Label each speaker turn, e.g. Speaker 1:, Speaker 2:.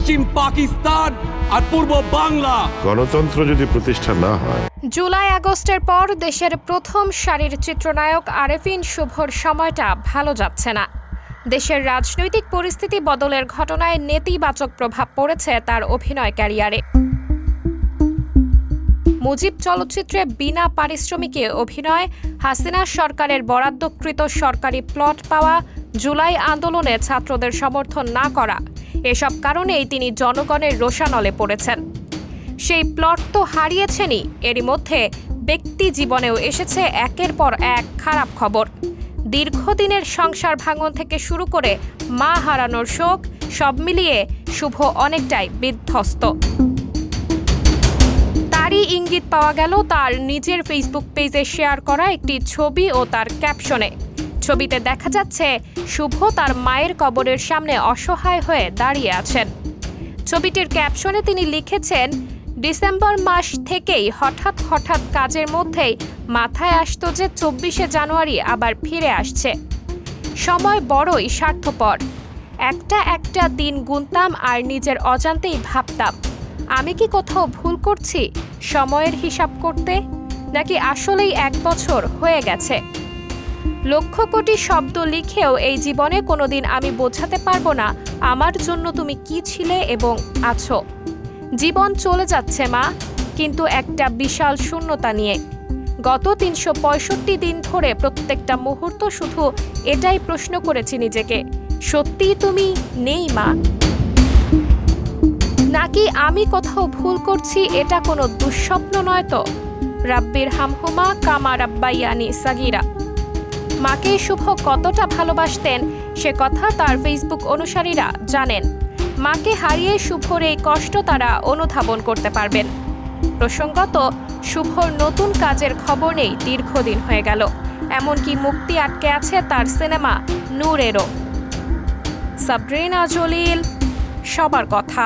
Speaker 1: পশ্চিম পাকিস্তান আর পূর্ব বাংলা।
Speaker 2: গণতন্ত্র যদি প্রতিষ্ঠা না হয়,
Speaker 3: জুলাই আগস্টের পর দেশের প্রথম সারির চিত্রনায়ক আরেফিন শুভর সময়টা ভালো যাচ্ছে না। দেশের রাজনৈতিক পরিস্থিতি বদলের ঘটনায় নেতিবাচক প্রভাব পড়েছে তার অভিনয় ক্যারিয়ারে। মুজিব চলচ্চিত্রে বিনা পারিশ্রমিকে অভিনয়, হাসিনা সরকারের বরাদ্দকৃত সরকারি প্লট পাওয়া, জুলাই আন্দোলনে ছাত্রদের সমর্থন না করা, এসব কারণেই তিনি জনগণের রোষানলে পড়েছেন। সেই প্লট তো হারিয়েছেনই, এরই মধ্যে ব্যক্তি জীবনেও এসেছে একের পর এক খারাপ খবর। দীর্ঘদিনের সংসার ভাঙন থেকে শুরু করে মা হারানোর শোক, সব মিলিয়ে শুভ অনেকটাই বিধ্বস্ত। তারই ইঙ্গিত পাওয়া গেল তার নিজের ফেসবুক পেজে শেয়ার করা একটি ছবি ও তার ক্যাপশনে। ছবিতে দেখা যাচ্ছে শুভ তার মায়ের কবরের সামনে অসহায় হয়ে দাঁড়িয়ে আছেন। ছবিটির ক্যাপশনে তিনি লিখেছেন, ডিসেম্বর মাস থেকেই হঠাৎ কাজের মধ্যেই মাথায় আসতো যে 24শে জানুয়ারি আবার ফিরে আসছে। সময় বড়ই স্বার্থপর। একটা দিন গুনতাম আর নিজের অজান্তেই ভাবতাম, আমি কি কোথাও ভুল করছি সময়ের হিসাব করতে, নাকি আসলেই 1 বছর হয়ে গেছে। লক্ষ কোটি শব্দ লিখেও এই জীবনে কোনোদিন আমি বোঝাতে পারবো না আমার জন্য তুমি কি ছিলে এবং আছো। জীবন চলে যাচ্ছে মা, কিন্তু একটা বিশাল শূন্যতা নিয়ে। গত 365 দিন ধরে প্রত্যেকটা মুহূর্ত শুধু এটাই প্রশ্ন করেছি নিজেকে, সত্যিই তুমি নেই মা, নাকি আমি কোথাও ভুল করছি, এটা কোনো দুঃস্বপ্ন নয় তো। রাব্বির হামহুমা কামা রাব্বাইয়ানি সাগীরা। মাকে শুভ কতটা ভালোবাসতেন সে কথা তার ফেসবুক অনুসারীরা জানেন। মাকে হারিয়ে শুভর এই কষ্ট তারা অনুধাবন করতে পারবেন। প্রসঙ্গত, শুভর নতুন কাজের খবর নেই দীর্ঘদিন হয়ে গেল, এমনকি মুক্তি আটকে আছে তার সিনেমা নূরেরও। সাবরিনা জলিল, সবার কথা।